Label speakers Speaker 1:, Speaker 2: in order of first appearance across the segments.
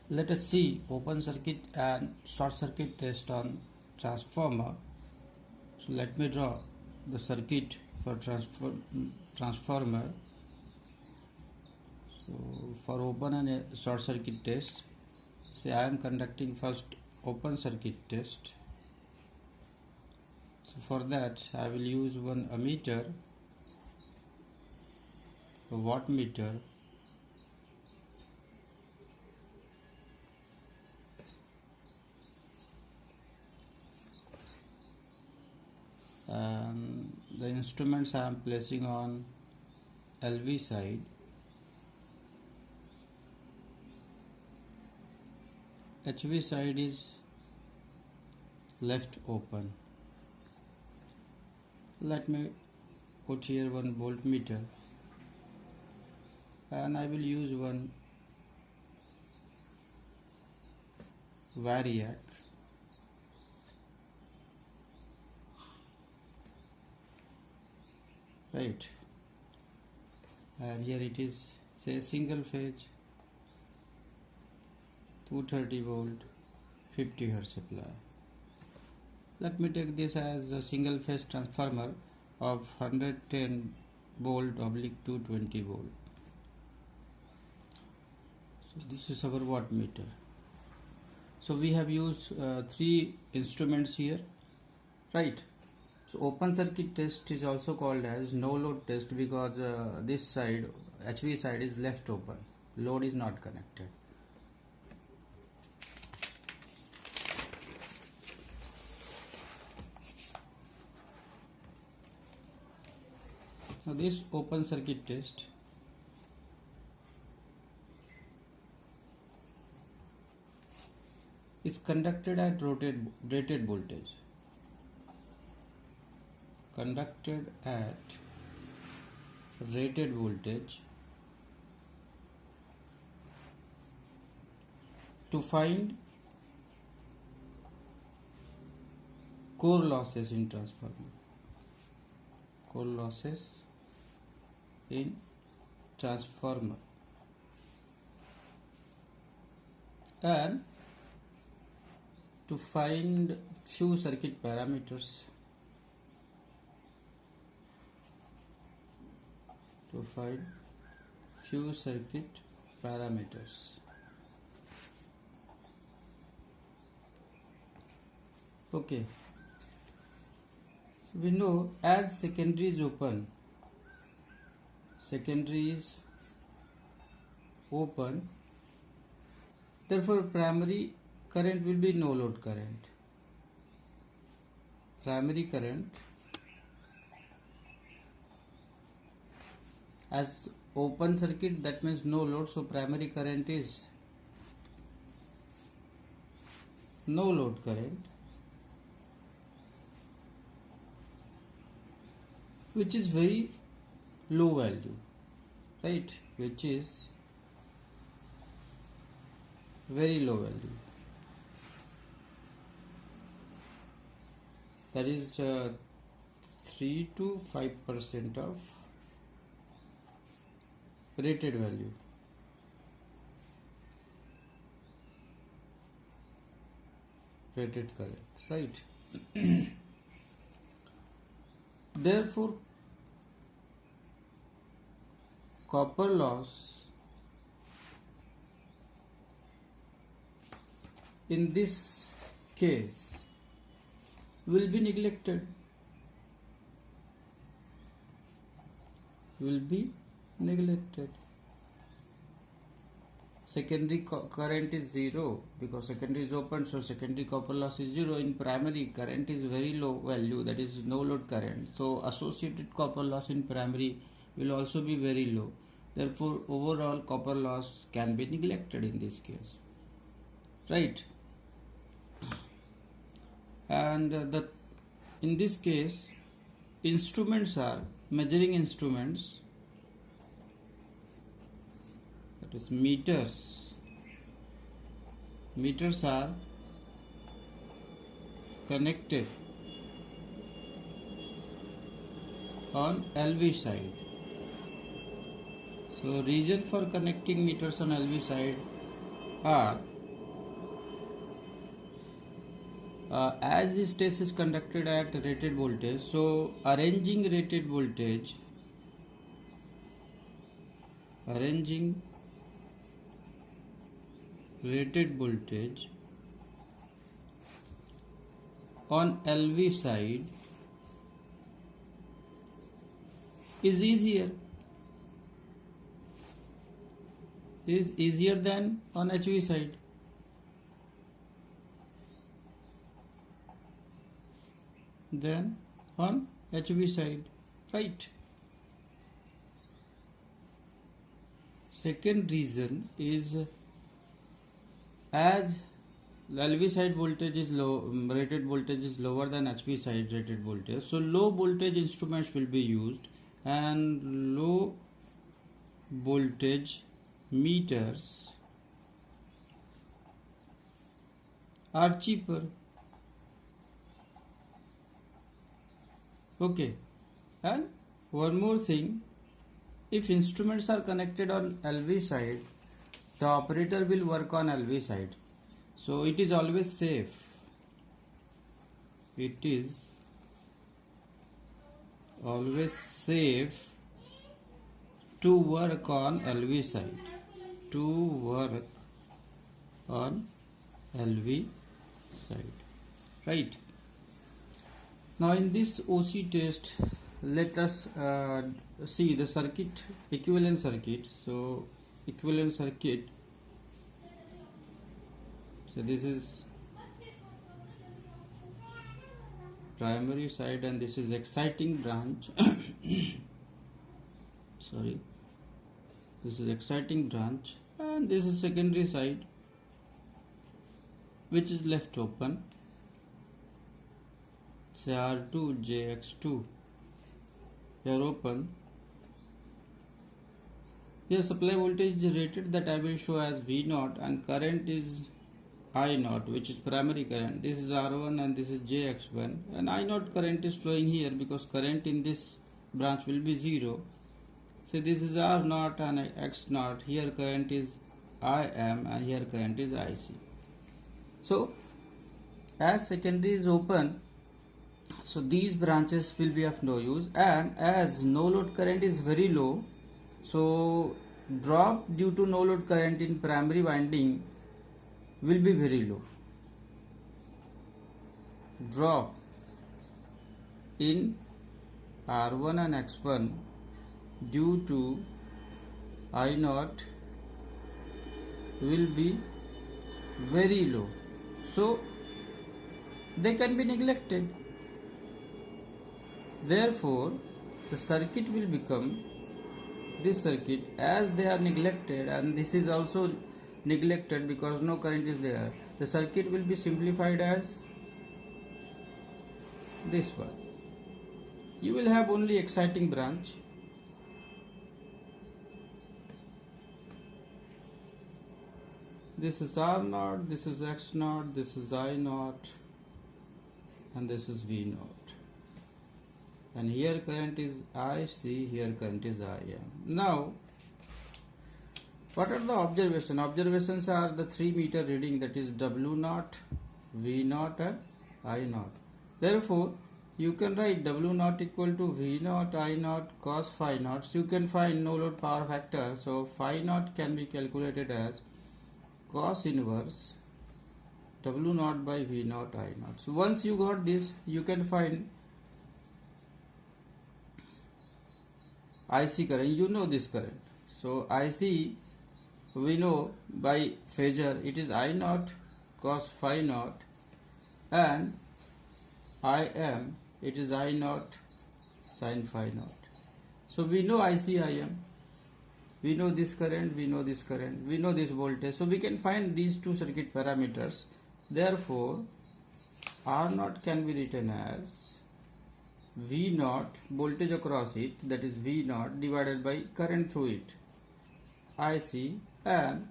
Speaker 1: Let us see open circuit and short circuit test on transformer. So let me draw the circuit for transformer. So for open and short circuit test, say I am conducting first open circuit test. So for that I will use one ammeter, a wattmeter, and the instruments I am placing on LV side. HV side is left open. Let me put here one voltmeter and I will use one variac. Right, and here it is, say single phase 230 volt 50 hertz supply. Let me take this as a single phase transformer of 110 volt oblique 220 volt. So this is our wattmeter. So we have used three instruments here, right? So open circuit test is also called as no load test because this side, HV side, is left open, load is not connected. Now this open circuit test is conducted at rated voltage. Conducted at rated voltage to find core losses in transformer. Core losses in transformer and to find few circuit parameters. To find few circuit parameters. Okay. So we know as secondary is open, therefore primary current will be no load current. Primary current, as open circuit, that means no load, so primary current is no load current, which is very low value, right? Which is very low value. That is 3 to 5% of rated value. Rated current, right? Therefore, copper loss in this case will be neglected. Secondary current is zero because secondary is open, so secondary copper loss is zero. In primary, current is very low value, that is no load current, so associated copper loss in primary will also be very low. Therefore overall copper loss can be neglected in this case, right? And in this case instruments are measuring instruments, that is meters are connected on LV side. So reason for connecting meters on LV side are As this test is conducted at rated voltage, so arranging rated voltage on LV side is easier than on HV side. Than on HV side, right? Second reason is, as LV side voltage is low, rated voltage is lower than HV side rated voltage, so low voltage instruments will be used, and low voltage meters are cheaper. Okay, and one more thing, if instruments are connected on LV side, the operator will work on LV side, so it is always safe. It is always safe to work on LV side. Right? Now in this OC test, let us see the circuit, equivalent circuit. So equivalent circuit, so this is primary side and this is exciting branch. Sorry, this is exciting branch, and this is secondary side which is left open. Say R2, JX2, here open. Here supply voltage is rated, that I will show as V0, and current is I0, which is primary current. This is R1 and this is JX1, and I0 current is flowing here because current in this branch will be 0. So this is R0 and X0. Here current is IM and here current is IC. So as secondary is open, so these branches will be of no use, and as no load current is very low, so drop due to no load current in primary winding will be very low. Drop in R1 and X1 due to I0 will be very low, so they can be neglected. Therefore the circuit will become this circuit, as they are neglected, and this is also neglected because no current is there. The circuit will be simplified as this one. You will have only exciting branch, this is R0, this is X0, this is I0, and this is V0. And here current is IC, here current is IM. Now, what are the observations? Observations are the 3 meter reading, that is W0, V0 and I0. Therefore, you can write W0 equal to V0 I0 cos phi naught. So you can find no load power factor. So phi naught can be calculated as cos inverse W0 by V0 I0. So once you got this, you can find IC current. You know this current. So IC we know by phasor, it is I0 cos phi naught, and IM it is I0 sin phi naught. So we know IC IM, we know this current, we know this current, we know this voltage. So we can find these two circuit parameters. Therefore R0 can be written as V0, voltage across it, that is V0 divided by current through it, IC, and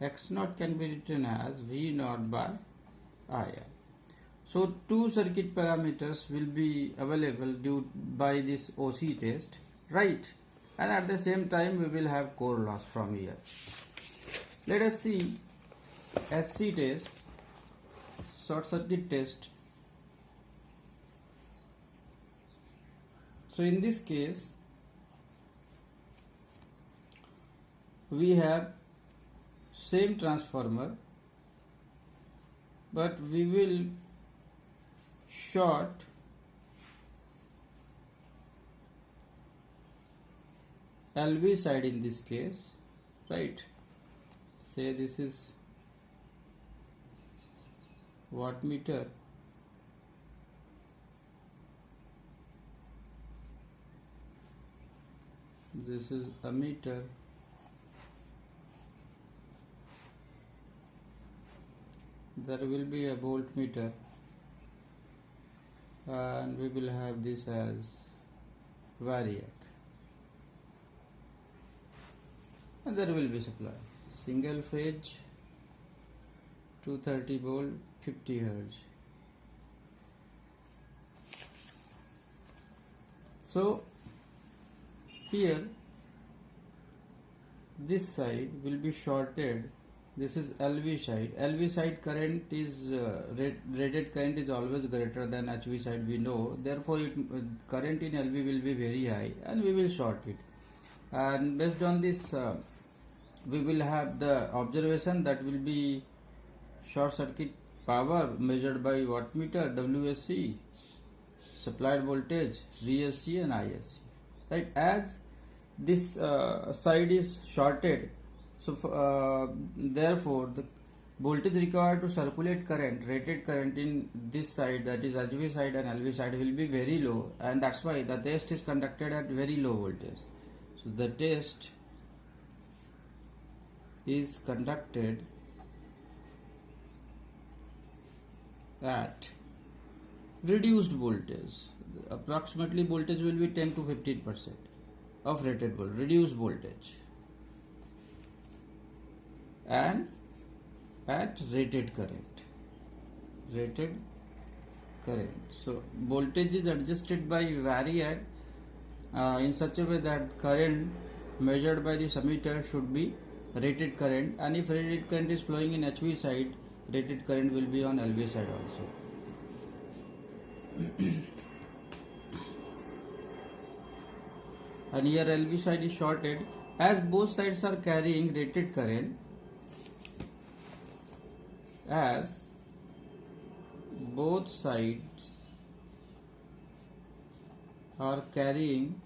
Speaker 1: X0 can be written as V0 by IM. So two circuit parameters will be available due by this OC test, right? And at the same time we will have core loss from here. Let us see SC test. short circuit test. So in this case we have same transformer, but we will short LV side in this case, right? Say this is wattmeter, this is ammeter, there will be a voltmeter, and we will have this as variac, and there will be supply, single phase 230 volt 50 hertz. So here this side will be shorted. This is LV side. LV side current is rated current is always greater than HV side, we know. Therefore, current in LV will be very high, and we will short it. And based on this, we will have the observation that will be short circuit power measured by wattmeter, WSC, supplied voltage, VSC and ISC. Right? As this side is shorted, so therefore the voltage required to circulate current, rated current in this side, that is HV side and LV side, will be very low, and that's why the test is conducted at very low voltage. So the test is conducted at reduced voltage. Approximately voltage will be 10 to 15% of rated voltage, reduced voltage, and at rated current. So voltage is adjusted by variac in such a way that current measured by this ammeter should be rated current, and if rated current is flowing in HV side, rated current will be on LV side also. And here LV side is shorted, as both sides are carrying rated current, as both sides are carrying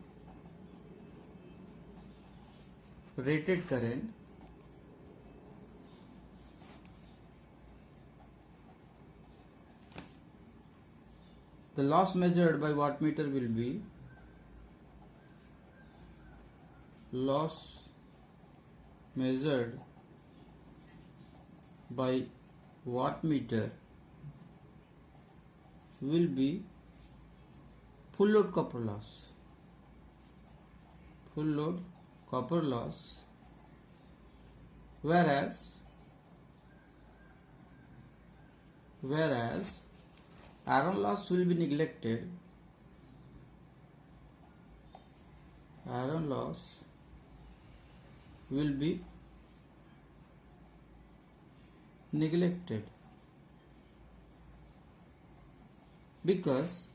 Speaker 1: rated current, the loss measured by wattmeter will be loss measured by wattmeter will be full load copper loss. Full load copper loss, whereas iron loss will be neglected. Iron loss will be neglected because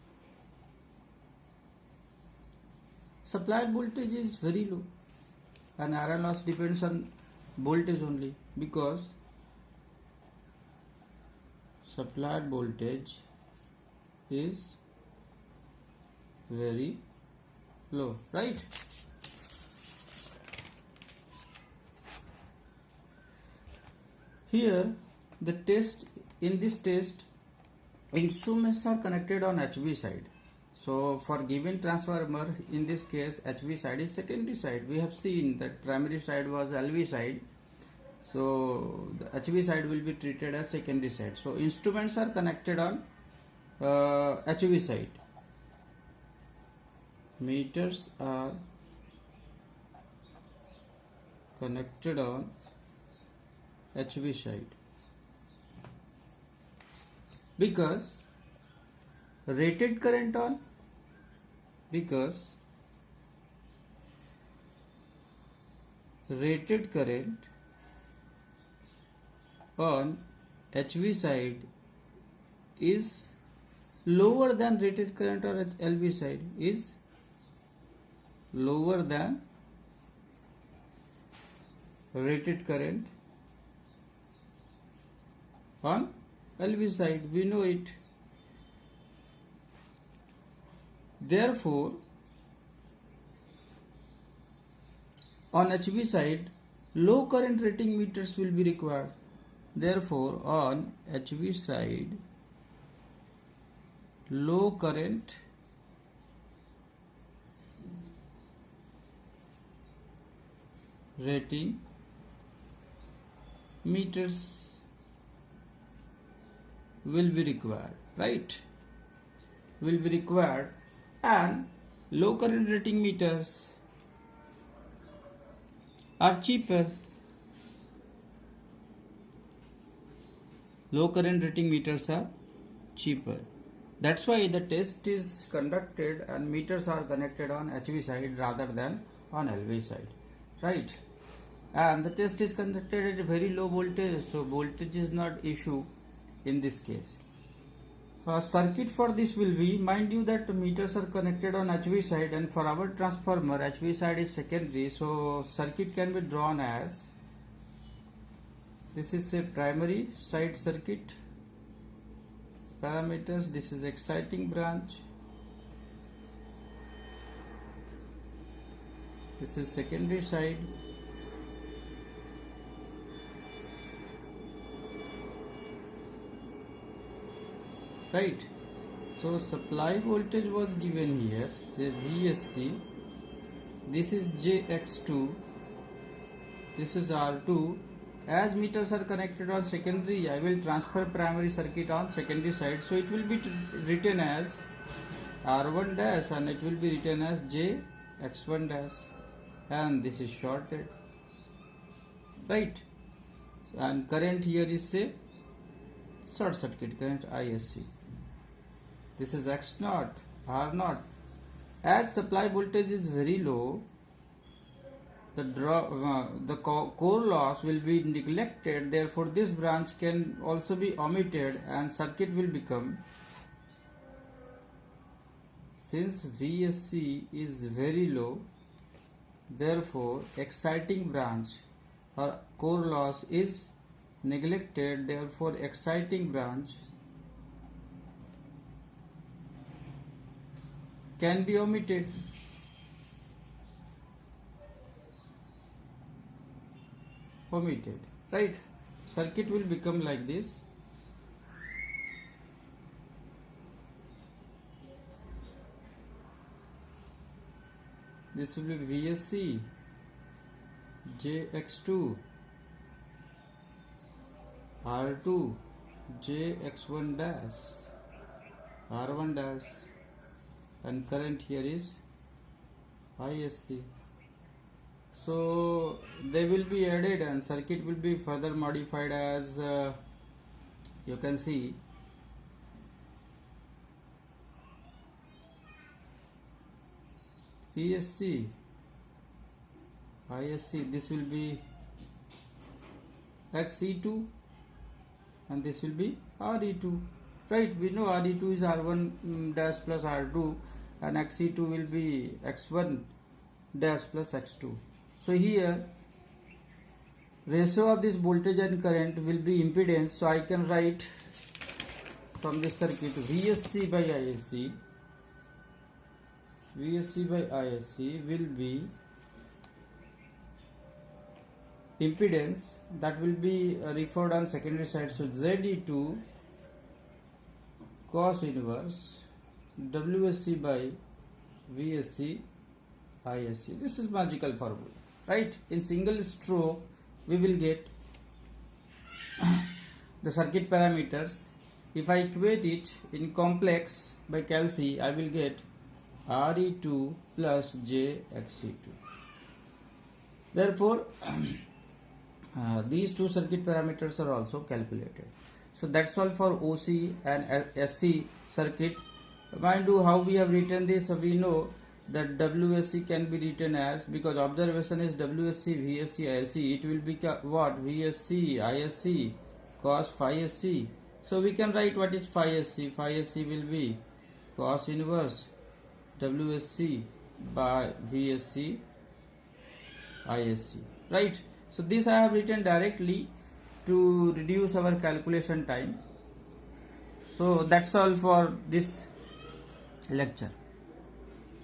Speaker 1: supplied voltage is very low, and iron loss depends on voltage only, because supplied voltage is very low, right? Here the test, in this test, instruments are connected on HV side. So for given transformer, in this case HV side is secondary side. We have seen that primary side was LV side, so the HV side will be treated as secondary side. So instruments are connected on HV side. Meters are connected on HV side because rated current on HV side is lower than rated current or LV side is lower than rated current on LV side. We know it. Therefore, on HV side, low current rating meters will be required. Therefore, on HV side, low current rating meters will be required, right? Will be required, and low current rating meters are cheaper. Low current rating meters are cheaper. That's why the test is conducted and meters are connected on HV side rather than on LV side, right? And the test is conducted at a very low voltage, so voltage is not issue in this case. Circuit for this will be, mind you that meters are connected on HV side, and for our transformer HV side is secondary, so circuit can be drawn as, this is a primary side circuit parameters, this is exciting branch, this is secondary side, right? So supply voltage was given here, say VSC, this is JX2, this is R2. As meters are connected on secondary, I will transfer primary circuit on secondary side, so it will be written as R1 dash and it will be written as JX1 dash, and this is shorted, right? And current here is say short circuit current ISC. This is X0, R0. As supply voltage is very low, the core loss will be neglected. Therefore, this branch can also be omitted, and circuit will become, since VSC is very low, therefore exciting branch or core loss is neglected. Therefore, exciting branch can be omitted. Right? Circuit will become like this. This will be VSC, JX2, R2, JX1 dash, R1 dash, and current here is ISC. So they will be added and circuit will be further modified as you can see. VSC, ISC, this will be XE2 and this will be RE2, right? We know RE2 is R1 dash plus R2 and XE2 will be X1 dash plus X2. So here ratio of this voltage and current will be impedance, so I can write from this circuit VSC by ISC, VSC by ISC will be impedance that will be referred on secondary side, so ZE2 cos inverse WSC by VSC ISC. This is magical formula, right? In single stroke we will get the circuit parameters. If I equate it in complex by calci, I will get RE2 plus JXE2. Therefore these two circuit parameters are also calculated. So that's all for OC and SC circuit. Mind you, how we have written this, we know that WSC can be written as, because observation is WSC, VSC, ISC, it will be what? VSC, ISC, cos phi SC So we can write what is phi SC. Phi SC will be cos inverse WSC by VSC ISC, right? So this I have written directly to reduce our calculation time. So that's all for this lecture.